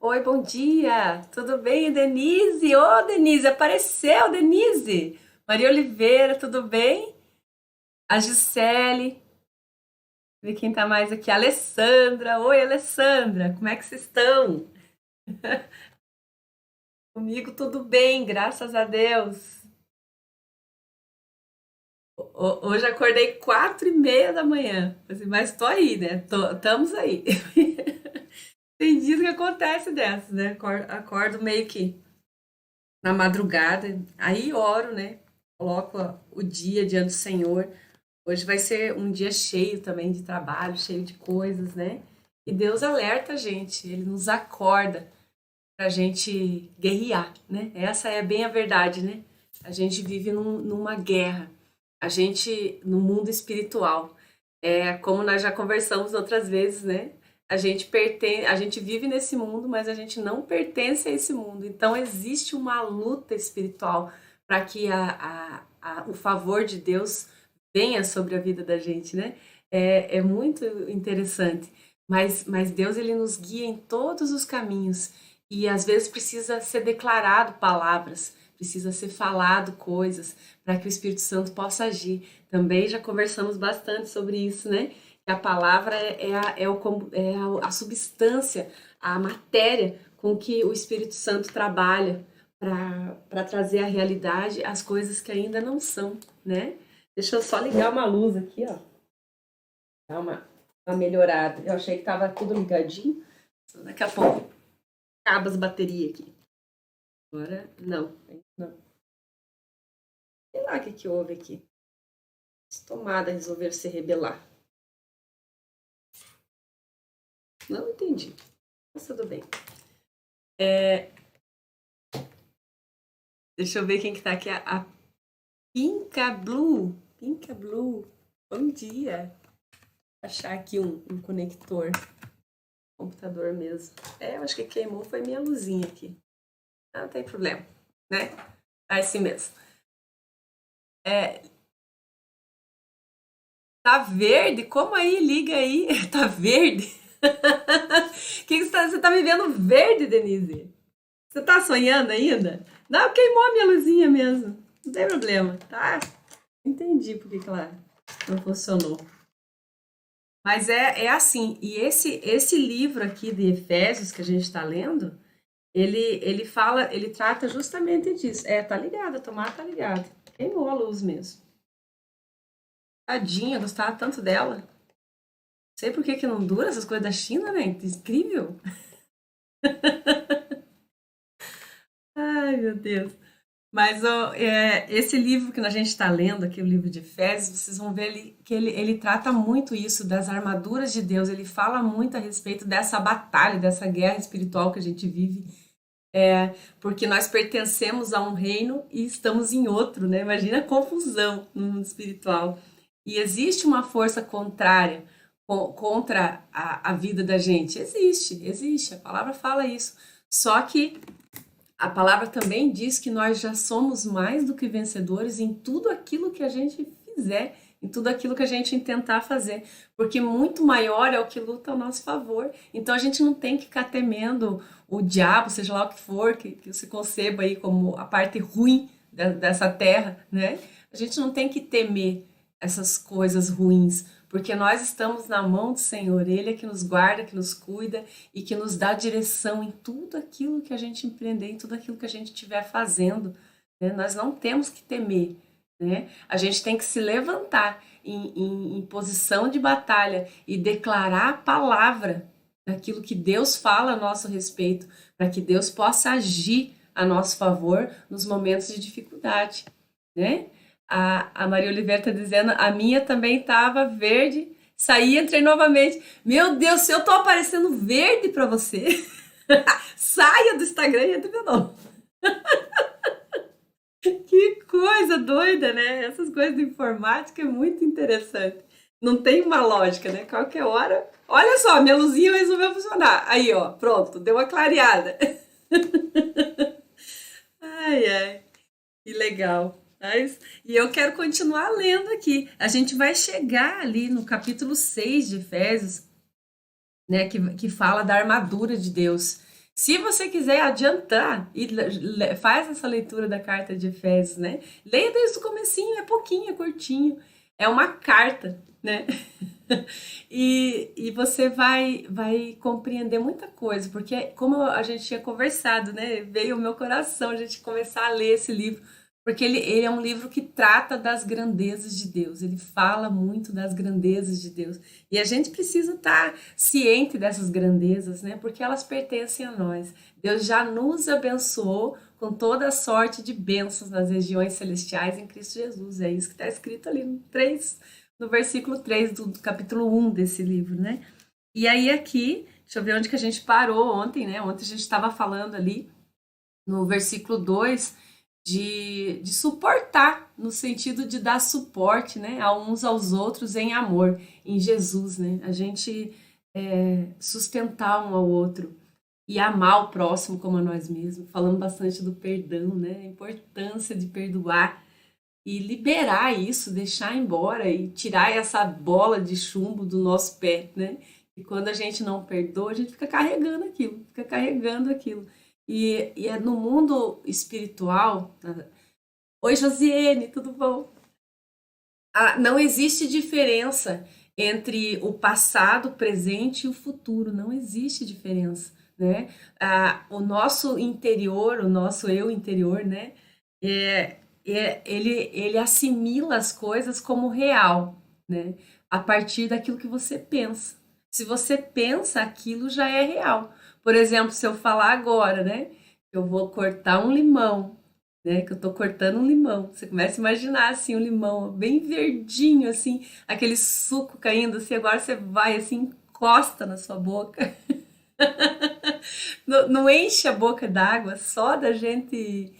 Oi, bom dia! Tudo bem, Denise? Ô, Denise, apareceu, Denise! Maria Oliveira, tudo bem? A Gisele, vê quem tá mais aqui. A Alessandra, oi, Alessandra, como é que vocês estão? Comigo tudo bem, graças a Deus. Hoje acordei 4:30 da manhã, assim, mas tô aí, né? Estamos aí. Tem dias que acontece dessas, né? Acordo meio que na madrugada, aí oro, né? Coloco o dia diante do Senhor. Hoje vai ser um dia cheio também de trabalho, cheio de coisas, né? E Deus alerta a gente, Ele nos acorda para a gente guerrear, né? Essa é bem a verdade, né? A gente vive numa guerra, a gente no mundo espiritual. É como nós já conversamos outras vezes, né? A gente vive nesse mundo, mas a gente não pertence a esse mundo. Então existe uma luta espiritual para que o favor de Deus venha sobre a vida da gente, né? É muito interessante. Mas Deus ele nos guia em todos os caminhos e às vezes precisa ser declarado palavras, precisa ser falado coisas para que o Espírito Santo possa agir. Também já conversamos bastante sobre isso, né? Que a palavra é a substância, a matéria com que o Espírito Santo trabalha para trazer à realidade as coisas que ainda não são, né? Deixa eu só ligar uma luz aqui, ó. Dar uma melhorada. Eu achei que estava tudo ligadinho. Daqui a pouco acaba as baterias aqui. Agora, não. Não. Sei lá o que que houve aqui. As tomadas resolveram se rebelar. Não entendi. Mas tudo bem. Deixa eu ver quem que tá aqui. A Pinka Blue. Pinka Blue. Bom dia. Vou achar aqui um conector. Computador mesmo. Eu acho que queimou foi minha luzinha aqui. Não tem problema, né? É assim mesmo. É, tá verde? Como aí? Liga aí. Tá verde? Você tá me vendo verde, Denise? Você tá sonhando ainda? Não, queimou a minha luzinha mesmo. Não tem problema, tá? Entendi por que que ela não funcionou. Mas é assim, e esse livro aqui de Efésios que a gente está lendo, ele fala, ele trata justamente disso. Tá ligado, a tomada tá ligada. Queimou a luz mesmo. Tadinha, eu gostava tanto dela. Sei por que que não dura essas coisas da China, né? Incrível. Ai, meu Deus. Mas ó, esse livro que a gente está lendo aqui, o livro de Efésios, vocês vão ver que ele trata muito isso das armaduras de Deus. Ele fala muito a respeito dessa batalha, dessa guerra espiritual que a gente vive, porque nós pertencemos a um reino e estamos em outro, né? Imagina a confusão no mundo espiritual. E existe uma força contrária contra a vida da gente. Existe. A palavra fala isso. Só que a palavra também diz que nós já somos mais do que vencedores em tudo aquilo que a gente fizer, em tudo aquilo que a gente intentar fazer, porque muito maior é o que luta ao nosso favor. Então a gente não tem que ficar temendo o diabo, seja lá o que for, que você conceba aí como a parte ruim dessa terra, né? A gente não tem que temer essas coisas ruins, porque nós estamos na mão do Senhor, Ele é que nos guarda, que nos cuida e que nos dá direção em tudo aquilo que a gente empreender, em tudo aquilo que a gente estiver fazendo, né? Nós não temos que temer, né? A gente tem que se levantar em posição de batalha e declarar a palavra daquilo que Deus fala a nosso respeito, para que Deus possa agir a nosso favor nos momentos de dificuldade, né? A Maria Oliveira está dizendo, a minha também estava verde, saí e entrei novamente. Meu Deus, se eu tô aparecendo verde para você, saia do Instagram e entre de novo. Que coisa doida, né? Essas coisas de informática é muito interessante. Não tem uma lógica, né? Qualquer hora. Olha só, minha luzinha resolveu funcionar. Aí, ó, pronto, deu uma clareada. Ai, ai. Que legal. E eu quero continuar lendo aqui. A gente vai chegar ali no capítulo 6 de Efésios, né, que fala da armadura de Deus. Se você quiser adiantar e faz essa leitura da carta de Efésios, né? Leia desde o comecinho, é pouquinho, é curtinho. É uma carta, né? E você vai compreender muita coisa, porque como a gente tinha conversado, né? Veio o meu coração a gente começar a ler esse livro, porque ele é um livro que trata das grandezas de Deus, ele fala muito das grandezas de Deus. E a gente precisa estar ciente dessas grandezas, né? Porque elas pertencem a nós. Deus já nos abençoou com toda a sorte de bênçãos nas regiões celestiais em Cristo Jesus. É isso que está escrito ali no versículo 3 do capítulo 1 desse livro, né? E aí aqui, deixa eu ver onde que a gente parou ontem, né? Ontem a gente estava falando ali no versículo 2 de suportar, no sentido de dar suporte, né, a uns aos outros em amor, em Jesus, né? A gente sustentar um ao outro e amar o próximo como a nós mesmos. Falando bastante do perdão, né? A importância de perdoar e liberar isso, deixar embora e tirar essa bola de chumbo do nosso pé, né? E quando a gente não perdoa, a gente fica carregando aquilo, fica carregando aquilo. E é no mundo espiritual. Oi, Josiane, tudo bom? Não existe diferença entre o passado, o presente e o futuro. Não existe diferença, né? O nosso interior, o nosso eu interior, né? É, ele assimila as coisas como real, né? A partir daquilo que você pensa. Se você pensa, aquilo já é real. Por exemplo, se eu falar agora, né? Eu vou cortar um limão, né? Que eu tô cortando um limão. Você começa a imaginar assim um limão bem verdinho, assim, aquele suco caindo, assim, agora você vai assim, encosta na sua boca. Não enche a boca d'água só da gente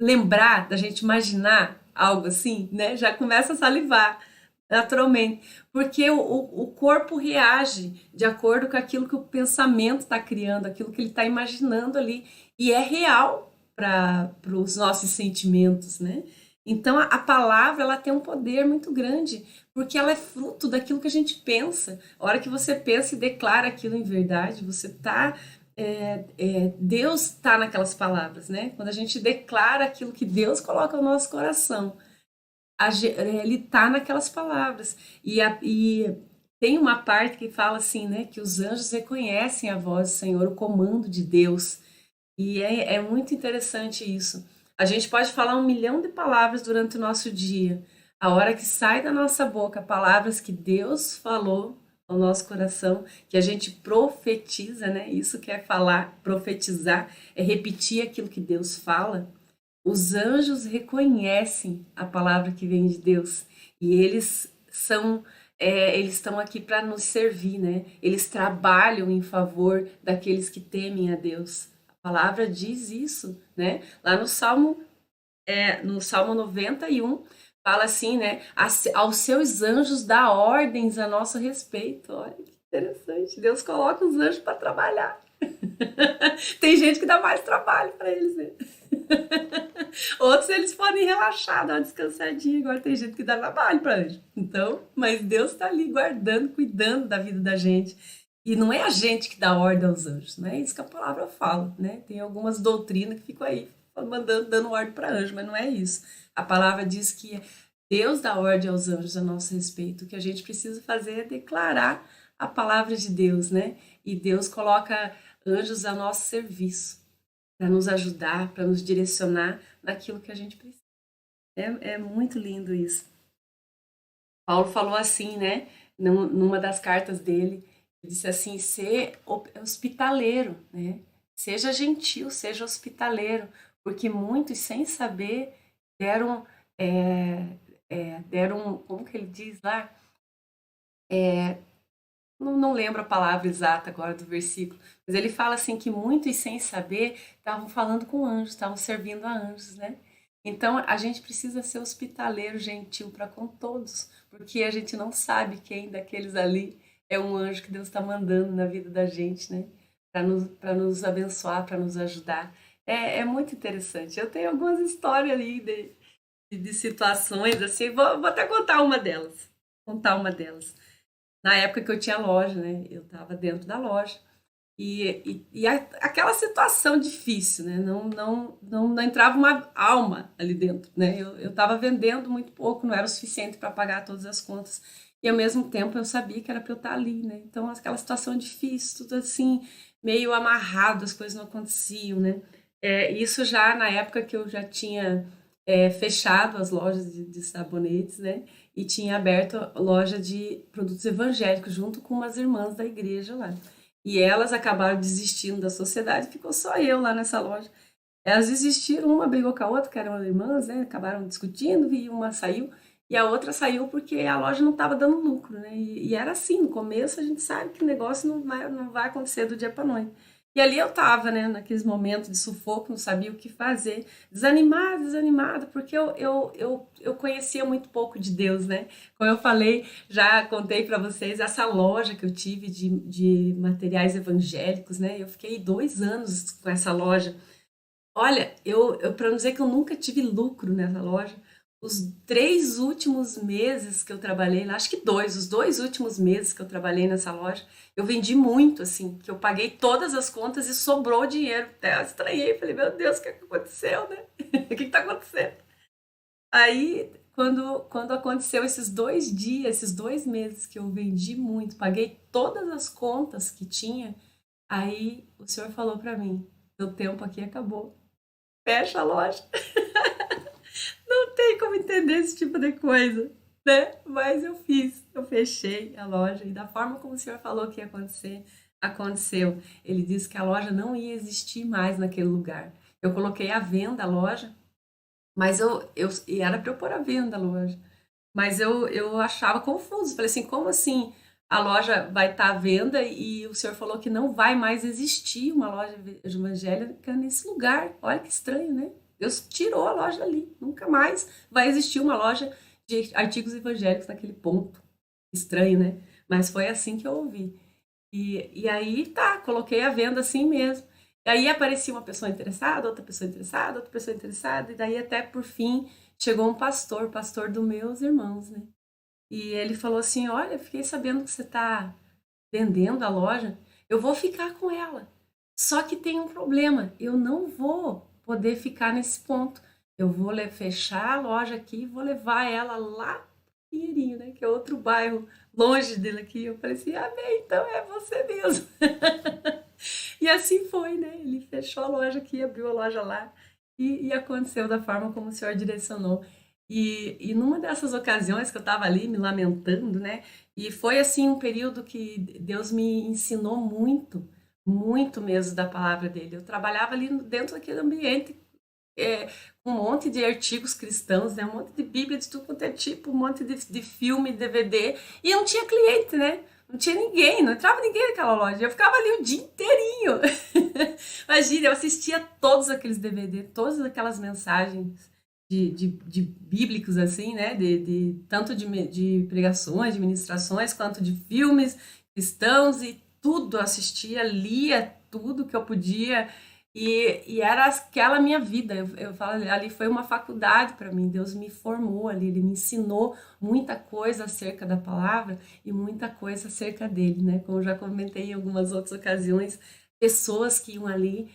lembrar, da gente imaginar algo assim, né? Já começa a salivar naturalmente, porque o corpo reage de acordo com aquilo que o pensamento está criando, aquilo que ele está imaginando ali, e é real para os nossos sentimentos, né? Então a palavra ela tem um poder muito grande, porque ela é fruto daquilo que a gente pensa. A hora que você pensa e declara aquilo em verdade, você está Deus está naquelas palavras, né? Quando a gente declara aquilo que Deus coloca no nosso coração, ele está naquelas palavras. E tem uma parte que fala assim, né? Que os anjos reconhecem a voz do Senhor, o comando de Deus. E é muito interessante isso. A gente pode falar 1 milhão de palavras durante o nosso dia. A hora que sai da nossa boca palavras que Deus falou ao nosso coração, que a gente profetiza, né? Isso que é falar, profetizar, é repetir aquilo que Deus fala. Os anjos reconhecem a palavra que vem de Deus e eles estão aqui para nos servir, né? Eles trabalham em favor daqueles que temem a Deus. A palavra diz isso, né? Lá no Salmo 91, fala assim, né? Aos seus anjos dá ordens a nosso respeito. Olha que interessante. Deus coloca os anjos para trabalhar. Tem gente que dá mais trabalho para eles, né? Outros eles podem relaxar, dar uma descansadinha. Agora tem gente que dá trabalho para anjo. Então, mas Deus está ali guardando, cuidando da vida da gente. E não é a gente que dá ordem aos anjos, não é isso que a palavra fala, né? Tem algumas doutrinas que ficam aí mandando, dando ordem para anjo, mas não é isso. A palavra diz que Deus dá ordem aos anjos a nosso respeito. O que a gente precisa fazer é declarar a palavra de Deus, né? E Deus coloca anjos a nosso serviço para nos ajudar, para nos direcionar naquilo que a gente precisa. É muito lindo isso. Paulo falou assim, né? Numa das cartas dele, ele disse assim: ser hospitaleiro, né? Seja gentil, seja hospitaleiro, porque muitos, sem saber, deram, deram, como que ele diz lá? Não lembro a palavra exata agora do versículo, mas ele fala assim que muitos, sem saber, estavam falando com anjos, estavam servindo a anjos, né? Então a gente precisa ser hospitaleiro, gentil para com todos, porque a gente não sabe quem daqueles ali é um anjo que Deus está mandando na vida da gente, né? Para nos abençoar, para nos ajudar. É muito interessante. Eu tenho algumas histórias ali de situações assim, vou até contar uma delas. Contar uma delas. Na época que eu tinha loja, né? Eu estava dentro da loja. Aquela situação difícil, né? Não entrava uma alma ali dentro, né? Eu estava vendendo muito pouco, não era o suficiente para pagar todas as contas. E ao mesmo tempo eu sabia que era para eu estar ali, né? Então aquela situação difícil, tudo assim, meio amarrado, as coisas não aconteciam, né? Isso já na época que eu já tinha fechado as lojas de sabonetes, né? E tinha aberto a loja de produtos evangélicos junto com umas irmãs da igreja lá. E elas acabaram desistindo da sociedade, ficou só eu lá nessa loja. Elas desistiram, uma brigou com a outra, que eram irmãs, né? Acabaram discutindo e uma saiu. E a outra saiu porque a loja não estava dando lucro, né? E era assim, no começo a gente sabe que o negócio não vai acontecer do dia para noite. E ali eu tava, né, naqueles momentos de sufoco, não sabia o que fazer, desanimada, porque eu conhecia muito pouco de Deus, né? Como eu falei, já contei para vocês essa loja que eu tive de materiais evangélicos, né? Eu fiquei 2 anos com essa loja. Olha, para não dizer que eu nunca tive lucro nessa loja, os 3 últimos meses que eu trabalhei lá, acho que os 2 últimos meses que eu trabalhei nessa loja, eu vendi muito, assim, que eu paguei todas as contas e sobrou dinheiro. Até eu estranhei, falei, meu Deus, o que aconteceu, né? O que está acontecendo? Aí, quando aconteceu esses 2 dias, esses 2 meses que eu vendi muito, paguei todas as contas que tinha, aí o senhor falou para mim, seu tempo aqui acabou, fecha a loja. Não tem como entender esse tipo de coisa, né? Mas eu fiz, eu fechei a loja e da forma como o senhor falou que ia acontecer, aconteceu. Ele disse que a loja não ia existir mais naquele lugar. Eu coloquei à venda a loja, mas e era para eu pôr à venda a loja, mas eu achava confuso. Falei assim, como assim a loja vai estar à venda e o senhor falou que não vai mais existir uma loja evangélica nesse lugar? Olha que estranho, né? Deus tirou a loja ali. Nunca mais vai existir uma loja de artigos evangélicos naquele ponto. Estranho, né? Mas foi assim que eu ouvi. E aí tá, coloquei a venda assim mesmo. E aí aparecia uma pessoa interessada, outra pessoa interessada, outra pessoa interessada, e daí até por fim chegou um pastor, pastor dos meus irmãos, né? E ele falou assim: Olha, fiquei sabendo que você está vendendo a loja, eu vou ficar com ela. Só que tem um problema, eu não vou poder ficar nesse ponto. Eu vou fechar a loja aqui e vou levar ela lá pro Pinheirinho, né? Que é outro bairro longe dele aqui. Eu falei assim: Ah, bem, então é você mesmo. E assim foi, né? Ele fechou a loja aqui, abriu a loja lá e aconteceu da forma como o senhor direcionou. E numa dessas ocasiões que eu estava ali me lamentando, né? E foi assim um período que Deus me ensinou muito, muito mesmo da palavra dele. Eu trabalhava ali dentro daquele ambiente com um monte de artigos cristãos, né? Um monte de Bíblia de tudo quanto é tipo, um monte de filme, DVD, e não tinha cliente, né? Não tinha ninguém, não entrava ninguém naquela loja. Eu ficava ali o dia inteirinho. Imagina, eu assistia todos aqueles DVD, todas aquelas mensagens de bíblicos, assim, né? Tanto de pregações, de ministrações, quanto de filmes cristãos, e tudo eu assistia, lia tudo que eu podia. E era aquela minha vida. Eu falo, ali foi uma faculdade para mim. Deus me formou ali, ele me ensinou muita coisa acerca da palavra e muita coisa acerca dele, né? Como eu já comentei em algumas outras ocasiões, pessoas que iam ali,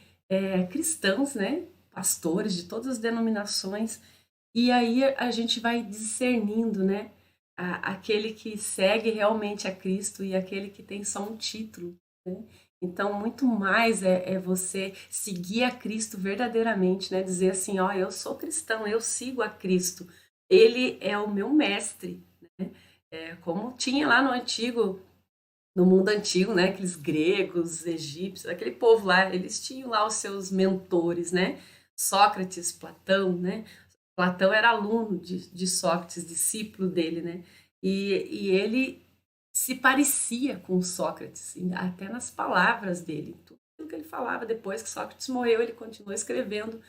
cristãos, né? Pastores de todas as denominações, e aí a gente vai discernindo, né? Aquele que segue realmente a Cristo e aquele que tem só um título, né? Então, muito mais é você seguir a Cristo verdadeiramente, né? Dizer assim, ó, eu sou cristão, eu sigo a Cristo. Ele é o meu mestre, né? Como tinha lá no mundo antigo, né? Aqueles gregos, egípcios, aquele povo lá, eles tinham lá os seus mentores, né? Sócrates, Platão, né? Platão era aluno de Sócrates, discípulo dele, né? E ele se parecia com Sócrates, até nas palavras dele. Tudo aquilo que ele falava depois que Sócrates morreu, ele continuou escrevendo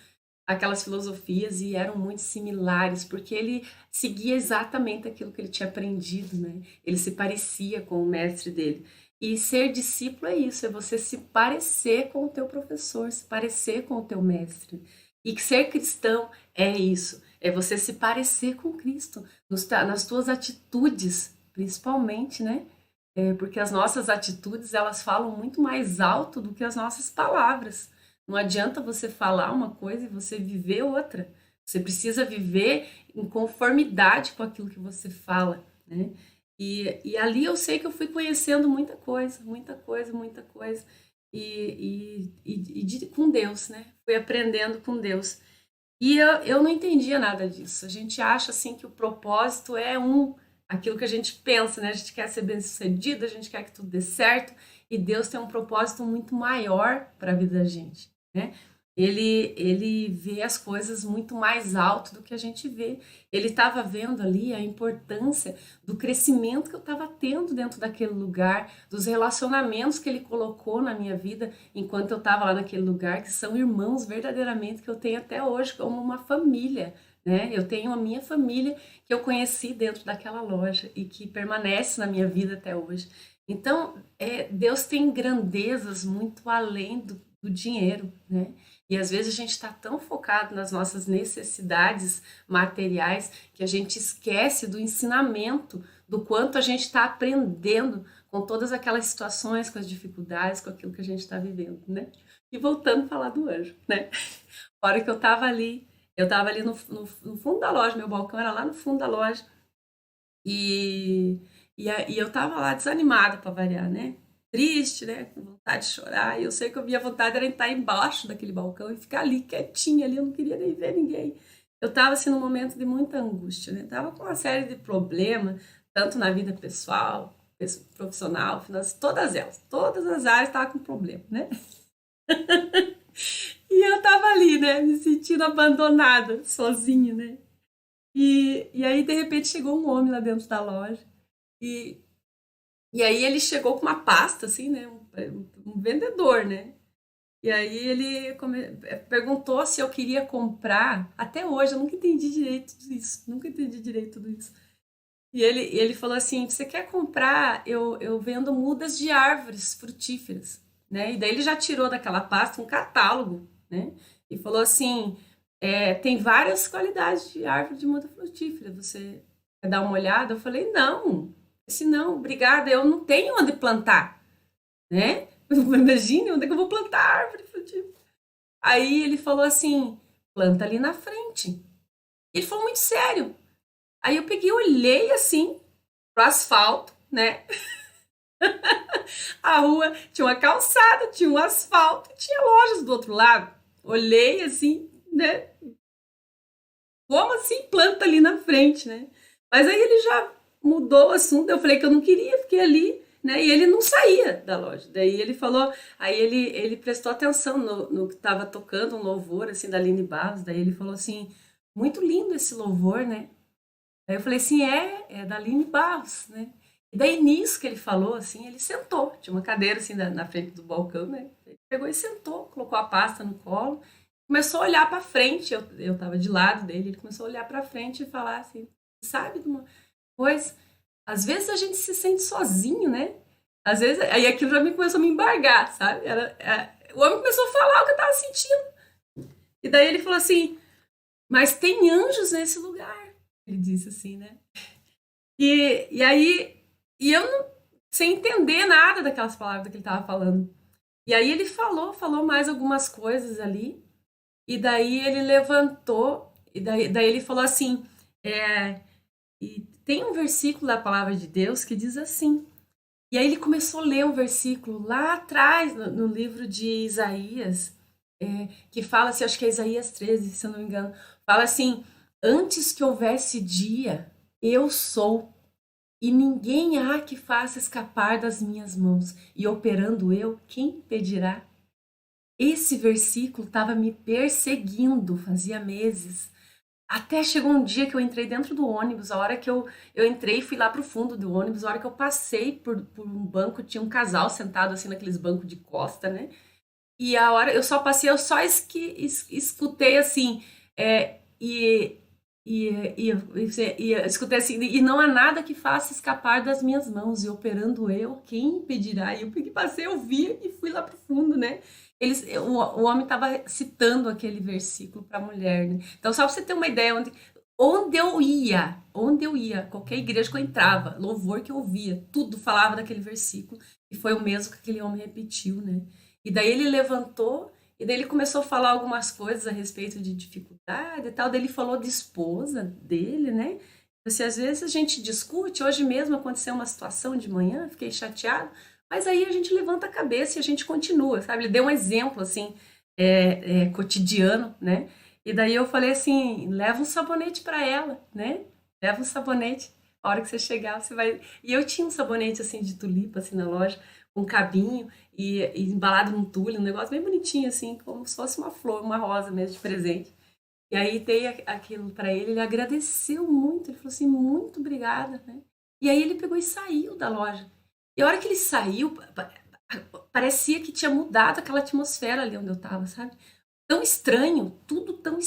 aquelas filosofias e eram muito similares, porque ele seguia exatamente aquilo que ele tinha aprendido, né? Ele se parecia com o mestre dele. E ser discípulo é isso, é você se parecer com o teu professor, se parecer com o teu mestre. E que ser cristão é isso, é você se parecer com Cristo, nas tuas atitudes, principalmente, né? porque as nossas atitudes, elas falam muito mais alto do que as nossas palavras. Não adianta você falar uma coisa e você viver outra. Você precisa viver em conformidade com aquilo que você fala, né? E ali eu sei que eu fui conhecendo muita coisa, muita coisa, muita coisa. Com Deus, né? Fui aprendendo com Deus. E eu não entendia nada disso. A gente acha assim que o propósito é aquilo que a gente pensa, né? A gente quer ser bem-sucedido, a gente quer que tudo dê certo, e Deus tem um propósito muito maior para a vida da gente, né? Ele vê as coisas muito mais alto do que a gente vê. Ele estava vendo ali a importância do crescimento que eu estava tendo dentro daquele lugar, dos relacionamentos que ele colocou na minha vida enquanto eu estava lá naquele lugar, que são irmãos verdadeiramente que eu tenho até hoje como uma família, né? Eu tenho a minha família que eu conheci dentro daquela loja e que permanece na minha vida até hoje. Então, Deus tem grandezas muito além do dinheiro, né? E às vezes a gente está tão focado nas nossas necessidades materiais que a gente esquece do ensinamento, do quanto a gente está aprendendo com todas aquelas situações, com as dificuldades, com aquilo que a gente está vivendo, né? E voltando a falar do anjo, né? A hora que eu estava ali no fundo da loja, meu balcão era lá no fundo da loja, e, e eu estava lá desanimada para variar, né? Triste, né? Com vontade de chorar. E eu sei que a minha vontade era estar embaixo daquele balcão e ficar ali quietinha ali, eu não queria nem ver ninguém. Eu estava assim num momento de muita angústia, né? Tava com uma série de problemas, tanto na vida pessoal, profissional, financeira, todas as áreas estavam com problema, né? E eu tava ali, né, me sentindo abandonada, sozinha, né? E aí, de repente, chegou um homem lá dentro da loja. E, e aí ele chegou com uma pasta, assim, né? Um vendedor, né? E aí ele perguntou se eu queria comprar. Até hoje, eu nunca entendi direito tudo isso. Nunca entendi direito tudo isso. E ele falou assim: você quer comprar? Eu vendo mudas de árvores frutíferas, né? E daí ele já tirou daquela pasta um catálogo, né? E falou assim: tem várias qualidades de árvore de muda frutífera. Você quer dar uma olhada? Eu falei: não, esse não, obrigada. Eu não tenho onde plantar, né? Imagine onde é que eu vou plantar árvore frutífera. Aí ele falou assim: planta ali na frente. Ele falou muito sério. Aí eu peguei, olhei assim pro asfalto, né? A rua tinha uma calçada, tinha um asfalto, tinha lojas do outro lado. Olhei assim, né? Como assim planta ali na frente, né? Mas aí ele já mudou o assunto. Eu falei que eu não queria, fiquei ali, né? E ele não saía da loja. Daí ele falou, aí ele prestou atenção no que estava tocando, um louvor assim da Aline Barros. Daí ele falou assim: muito lindo esse louvor, né? Aí eu falei assim: é da Aline Barros, né? E daí nisso que ele falou, assim, ele sentou. Tinha uma cadeira assim na frente do balcão, né? Ele pegou e sentou, colocou a pasta no colo, começou a olhar para frente. Eu tava de lado dele, ele começou a olhar para frente e falar assim: sabe de uma coisa? Às vezes a gente se sente sozinho, né? Às vezes, aí aquilo já me começou a me embargar, sabe? O homem começou a falar o que eu tava sentindo. E daí ele falou assim: mas tem anjos nesse lugar. Ele disse assim, né? E aí, eu não, sem entender nada daquelas palavras que ele estava falando. E aí ele falou mais algumas coisas ali, e daí ele levantou, e daí ele falou assim, e tem um versículo da palavra de Deus que diz assim, e aí ele começou a ler um versículo lá atrás, no livro de Isaías, que fala assim, acho que é Isaías 13, se eu não me engano, fala assim: antes que houvesse dia, eu sou, e ninguém há que faça escapar das minhas mãos. E operando eu, quem impedirá? Esse versículo estava me perseguindo fazia meses. Até chegou um dia que eu entrei dentro do ônibus, a hora que eu entrei e fui lá pro fundo do ônibus, a hora que eu passei por um banco, tinha um casal sentado assim naqueles bancos de costa, né? E a hora eu só passei, eu só escutei assim, e, eu escutei assim, e não há nada que faça escapar das minhas mãos, e operando eu, quem impedirá? E eu peguei, passei, eu vi e fui lá pro fundo, né? O homem estava citando aquele versículo para a mulher, né? Então, só para você ter uma ideia, onde eu ia, qualquer igreja que eu entrava, louvor que eu ouvia, tudo falava daquele versículo, e foi o mesmo que aquele homem repetiu, né? E daí ele levantou, e daí ele começou a falar algumas coisas a respeito de dificuldade e tal, daí ele falou de esposa dele, né? Assim, às vezes a gente discute, hoje mesmo aconteceu uma situação de manhã, fiquei chateado, mas aí a gente levanta a cabeça e a gente continua, sabe? Ele deu um exemplo, assim, cotidiano, né? E daí eu falei assim, leva um sabonete para ela, né? Leva um sabonete. A hora que você chegar, você vai. E eu tinha um sabonete assim de tulipa assim na loja, com um cabinho e embalado num tule, um negócio bem bonitinho assim, como se fosse uma flor, uma rosa mesmo de presente. E aí dei aquilo para ele, ele agradeceu muito, ele falou assim, muito obrigada, né? E aí ele pegou e saiu da loja. E a hora que ele saiu, parecia que tinha mudado aquela atmosfera ali onde eu tava, sabe? Tão estranho, tudo tão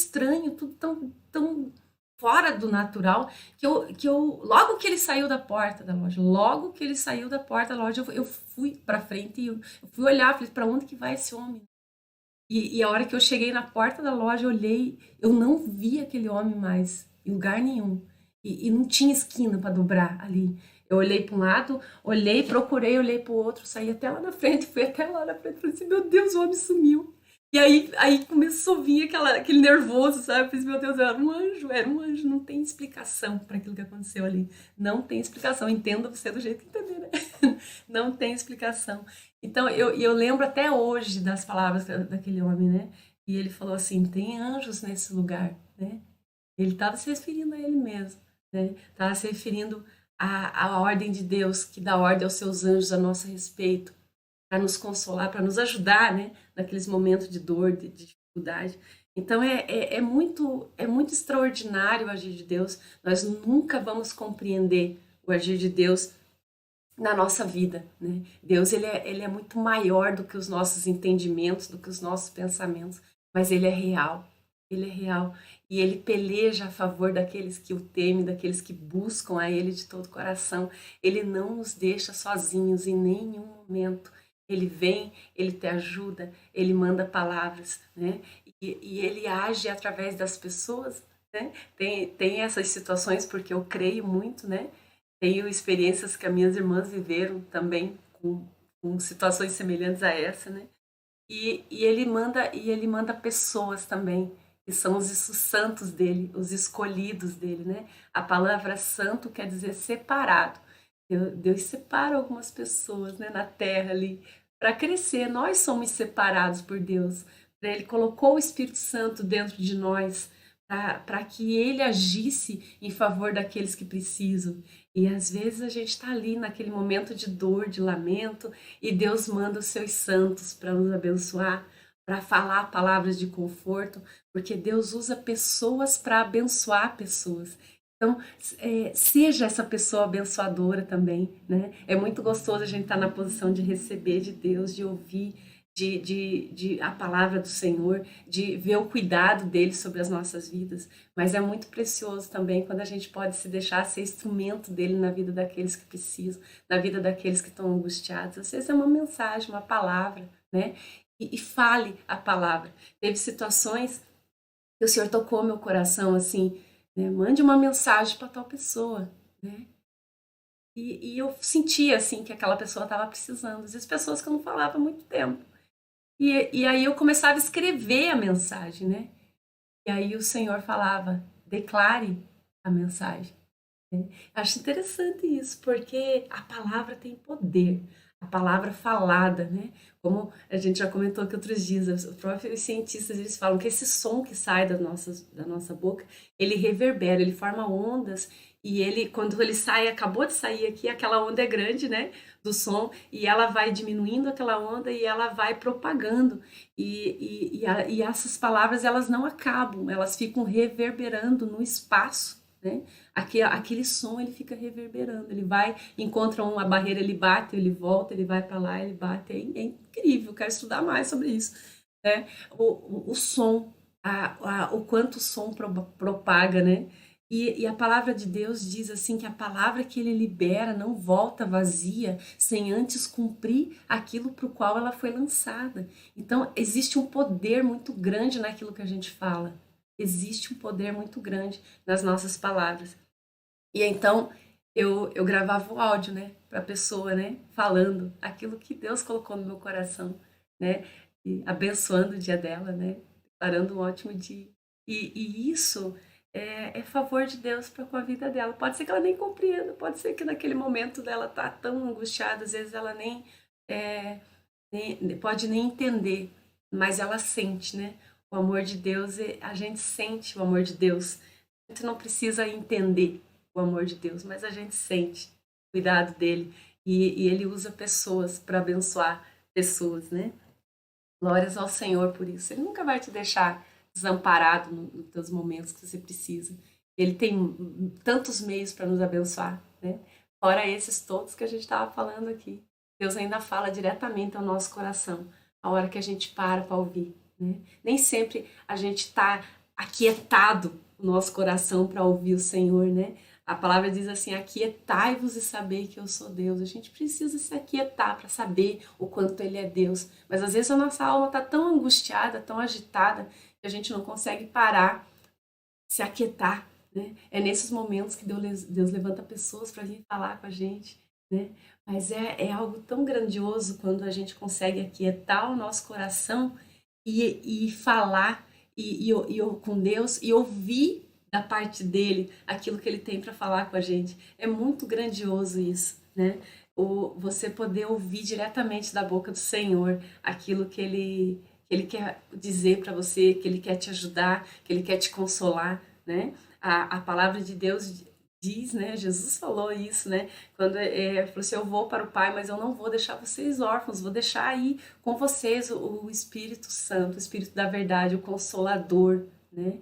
fora do natural, logo que ele saiu da porta da loja, logo que ele saiu da porta da loja, eu fui pra frente e eu fui olhar, falei, pra onde que vai esse homem? E a hora que eu cheguei na porta da loja, eu olhei, eu não vi aquele homem mais em lugar nenhum. E não tinha esquina para dobrar ali. Eu olhei para um lado, olhei, procurei, olhei para o outro, saí até lá na frente, fui até lá na frente, falei assim, meu Deus, o homem sumiu. E aí começou a vir aquele nervoso, sabe? Eu pensei, meu Deus, era um anjo, não tem explicação para aquilo que aconteceu ali. Não tem explicação, entenda você do jeito que entender, né? Não tem explicação. Então, eu lembro até hoje das palavras daquele homem, né? E ele falou assim: tem anjos nesse lugar, né? Ele estava se referindo a ele mesmo, né? Estava se referindo à ordem de Deus, que dá ordem aos seus anjos a nosso respeito, para nos consolar, para nos ajudar, né? Naqueles momentos de dor, de dificuldade. Então é muito extraordinário o agir de Deus. Nós nunca vamos compreender o agir de Deus na nossa vida, né? Deus ele é muito maior do que os nossos entendimentos, do que os nossos pensamentos, mas ele é real. Ele é real e ele peleja a favor daqueles que o temem, daqueles que buscam a ele de todo o coração. Ele não nos deixa sozinhos em nenhum momento. Ele vem, ele te ajuda, ele manda palavras, né? E ele age através das pessoas, né? Tem essas situações porque eu creio muito, né? Tenho experiências que as minhas irmãs viveram também com situações semelhantes a essa, né? E ele manda pessoas também, que são os santos dele, os escolhidos dele, né? A palavra santo quer dizer separado. Deus separa algumas pessoas, né, na terra ali para crescer. Nós somos separados por Deus. Ele colocou o Espírito Santo dentro de nós para que ele agisse em favor daqueles que precisam. E às vezes a gente está ali naquele momento de dor, de lamento, e Deus manda os seus santos para nos abençoar, para falar palavras de conforto, porque Deus usa pessoas para abençoar pessoas. Então, seja essa pessoa abençoadora também, né? É muito gostoso a gente estar na posição de receber de Deus, de ouvir de a palavra do Senhor, de ver o cuidado dele sobre as nossas vidas, mas é muito precioso também quando a gente pode se deixar ser instrumento dele na vida daqueles que precisam, na vida daqueles que estão angustiados. Às vezes é uma mensagem, uma palavra, né? E fale a palavra. Teve situações que o Senhor tocou meu coração assim, né? Mande uma mensagem para tal pessoa, né? E eu sentia assim que aquela pessoa estava precisando. Às vezes pessoas que eu não falava há muito tempo. E aí eu começava a escrever a mensagem, né? E aí o Senhor falava, declare a mensagem. Né? Acho interessante isso, porque a palavra tem poder, a palavra falada, né? Como a gente já comentou aqui outros dias, os próprios cientistas eles falam que esse som que sai da nossa boca, ele reverbera, ele forma ondas e ele, quando ele sai, acabou de sair aqui, aquela onda é grande, né? Do som e ela vai diminuindo aquela onda e ela vai propagando e essas palavras elas não acabam, elas ficam reverberando no espaço, né? Aquele som ele fica reverberando, ele vai, encontra uma barreira, ele bate, ele volta, ele vai para lá, ele bate, é incrível, eu quero estudar mais sobre isso, né? O som, o quanto o som propaga, né? E a palavra de Deus diz assim que a palavra que ele libera não volta vazia sem antes cumprir aquilo para o qual ela foi lançada. Então existe um poder muito grande naquilo que a gente fala. Existe um poder muito grande nas nossas palavras. E então eu gravava o áudio, né, para a pessoa, né, falando aquilo que Deus colocou no meu coração, né, e abençoando o dia dela, né, declarando um ótimo dia. E isso é favor de Deus para com a vida dela. Pode ser que ela nem compreenda, pode ser que naquele momento dela tá tão angustiada, às vezes ela é, pode nem entender, mas ela sente, né? O amor de Deus, a gente sente o amor de Deus. A gente não precisa entender o amor de Deus, mas a gente sente o cuidado dele e ele usa pessoas para abençoar pessoas, né? Glórias ao Senhor por isso. Ele nunca vai te deixar desamparado nos teus momentos que você precisa. Ele tem tantos meios para nos abençoar, né? Fora esses todos que a gente estava falando aqui. Deus ainda fala diretamente ao nosso coração, a hora que a gente para ouvir, né? Nem sempre a gente está aquietado o nosso coração para ouvir o Senhor, né? A palavra diz assim: aquietai-vos e sabei que eu sou Deus. A gente precisa se aquietar para saber o quanto Ele é Deus. Mas às vezes a nossa alma está tão angustiada, tão agitada, que a gente não consegue parar, se aquietar, né? É nesses momentos que Deus levanta pessoas para vir falar com a gente, né? Mas é algo tão grandioso quando a gente consegue aquietar o nosso coração e falar com Deus e ouvir da parte dele aquilo que ele tem para falar com a gente. É muito grandioso isso, né? Você poder ouvir diretamente da boca do Senhor aquilo que ele quer dizer para você, que ele quer te ajudar, que ele quer te consolar, né? A palavra de Deus diz, né? Jesus falou isso, né? Quando falou assim: eu vou para o Pai, mas eu não vou deixar vocês órfãos, vou deixar aí com vocês o Espírito Santo, o Espírito da verdade, o Consolador, né?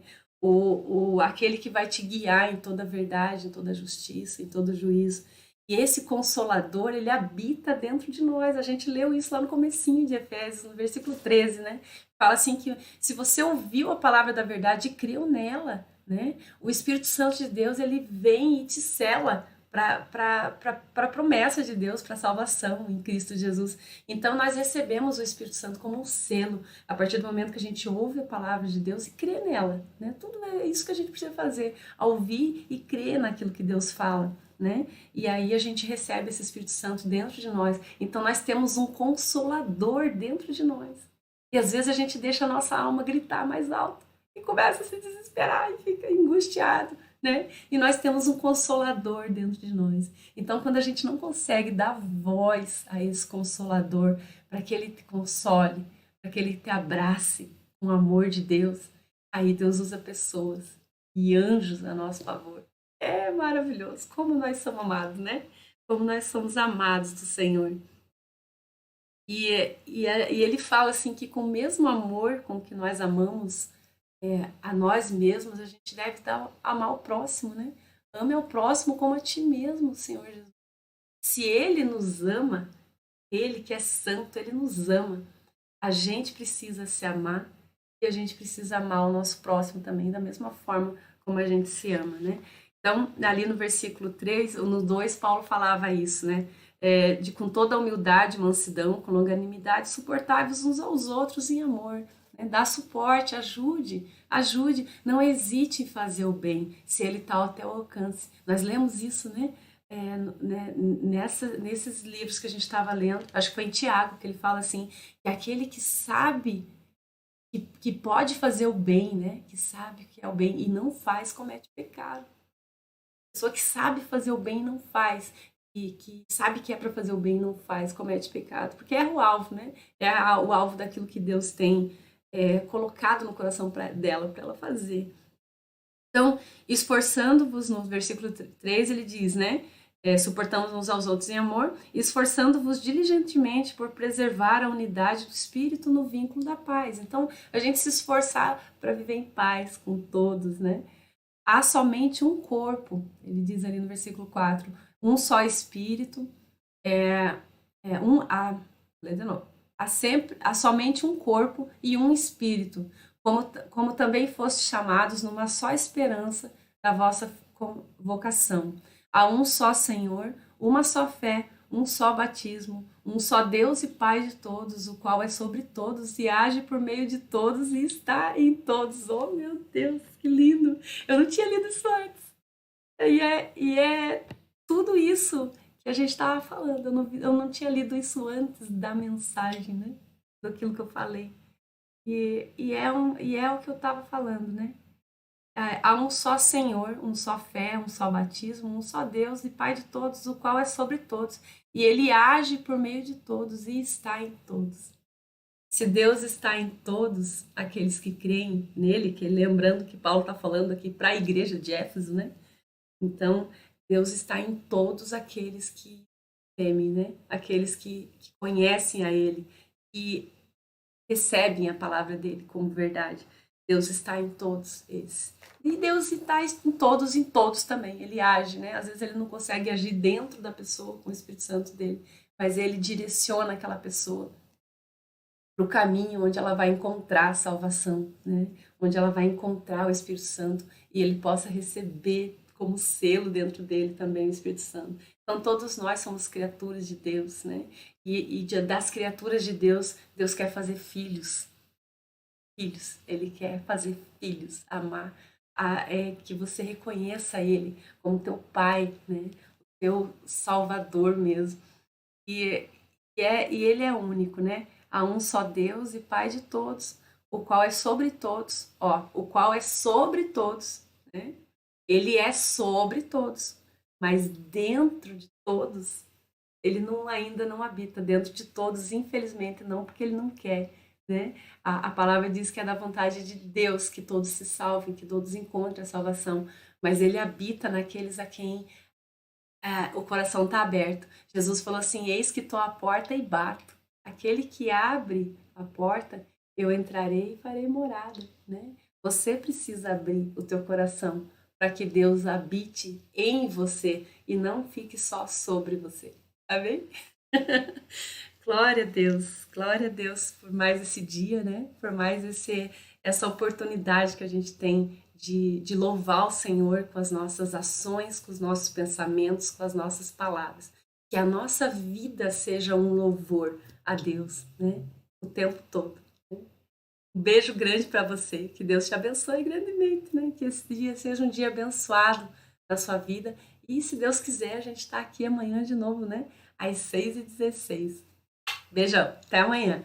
Aquele que vai te guiar em toda a verdade, em toda a justiça, em todo o juízo. E esse Consolador, ele habita dentro de nós. A gente leu isso lá no comecinho de Efésios, no versículo 13, né? Fala assim que se você ouviu a palavra da verdade e creu nela, né? O Espírito Santo de Deus, ele vem e te sela para a promessa de Deus, para a salvação em Cristo Jesus. Então, nós recebemos o Espírito Santo como um selo, a partir do momento que a gente ouve a palavra de Deus e crê nela, né? Tudo é isso que a gente precisa fazer, ouvir e crer naquilo que Deus fala, né? E aí a gente recebe esse Espírito Santo dentro de nós. Então, nós temos um consolador dentro de nós. E às vezes a gente deixa a nossa alma gritar mais alto e começa a se desesperar e fica angustiado, né? E nós temos um consolador dentro de nós. Então, quando a gente não consegue dar voz a esse consolador, para que ele te console, para que ele te abrace com o amor de Deus, aí Deus usa pessoas e anjos a nosso favor. É maravilhoso. Como nós somos amados, né? Como nós somos amados do Senhor. E ele fala assim que com o mesmo amor com que nós amamos a nós mesmos, a gente deve amar o próximo, né? Ame ao próximo como a ti mesmo, Senhor Jesus. Se Ele nos ama, Ele que é santo, Ele nos ama. A gente precisa se amar e a gente precisa amar o nosso próximo também, da mesma forma como a gente se ama, né? Então, ali no versículo 3, ou no 2, Paulo falava isso, né? De com toda a humildade, mansidão, com longanimidade, suportáveis uns aos outros em amor, né? Dá suporte, ajude, não hesite em fazer o bem, se ele está ao teu alcance. Nós lemos isso, né? Nesses livros que a gente estava lendo, acho que foi em Tiago que ele fala assim, que aquele que sabe que pode fazer o bem, né? Que sabe que é o bem e não faz, comete pecado. A pessoa que sabe fazer o bem e não faz, e que sabe que é para fazer o bem e não faz, comete pecado, porque é o alvo, né? O alvo daquilo que Deus tem colocado no coração dela, para ela fazer. Então, esforçando-vos, no versículo 3, ele diz, né? Suportamos uns aos outros em amor, esforçando-vos diligentemente por preservar a unidade do Espírito no vínculo da paz. Então, a gente se esforçar para viver em paz com todos, né? Há somente um corpo, ele diz ali no versículo 4, um só Espírito, lê de novo. Há somente um corpo e um Espírito, como também fostes chamados numa só esperança da vossa vocação. Há um só Senhor, uma só fé, um só batismo, um só Deus e Pai de todos, o qual é sobre todos e age por meio de todos e está em todos. Oh, meu Deus, que lindo! Eu não tinha lido isso antes. E é tudo isso que a gente estava falando. Eu não tinha lido isso antes da mensagem, né? Daquilo que eu falei. E é o que eu estava falando, né? Há um só Senhor, um só fé, um só batismo, um só Deus e Pai de todos, o qual é sobre todos. E ele age por meio de todos e está em todos. Se Deus está em todos aqueles que creem nele, que lembrando que Paulo está falando aqui para a igreja de Éfeso, né? Então, Deus está em todos aqueles que temem, né? Aqueles que conhecem a ele, que recebem a palavra dele como verdade. Deus está em todos eles. E Deus está em todos também. Ele age, né? Às vezes ele não consegue agir dentro da pessoa com o Espírito Santo dele, mas ele direciona aquela pessoa para o caminho onde ela vai encontrar a salvação, né? Onde ela vai encontrar o Espírito Santo e ele possa receber como selo dentro dele também o Espírito Santo. Então todos nós somos criaturas de Deus, né? Das criaturas de Deus, Deus quer fazer filhos. Filhos, ele quer fazer filhos, amar, que você reconheça ele como teu pai, né? O teu salvador mesmo. E, e ele é único, né? Há um só Deus e Pai de todos, o qual é sobre todos, ó, o qual é sobre todos, né? Ele é sobre todos, mas dentro de todos, ele ainda não habita dentro de todos, infelizmente não, porque ele não quer, né? A palavra diz que é da vontade de Deus que todos se salvem, que todos encontrem a salvação, mas ele habita naqueles a quem o coração está aberto. Jesus falou assim: eis que estou à porta e bato. Aquele que abre a porta, eu entrarei e farei morada, né? Você precisa abrir o teu coração para que Deus habite em você e não fique só sobre você. Amém? Glória a Deus por mais esse dia, né? Por mais essa oportunidade que a gente tem de louvar o Senhor com as nossas ações, com os nossos pensamentos, com as nossas palavras. Que a nossa vida seja um louvor a Deus, né? O tempo todo. Um beijo grande para você. Que Deus te abençoe grandemente, né? Que esse dia seja um dia abençoado na sua vida. E se Deus quiser, a gente está aqui amanhã de novo, né? Às 6h16. Beijão, até amanhã.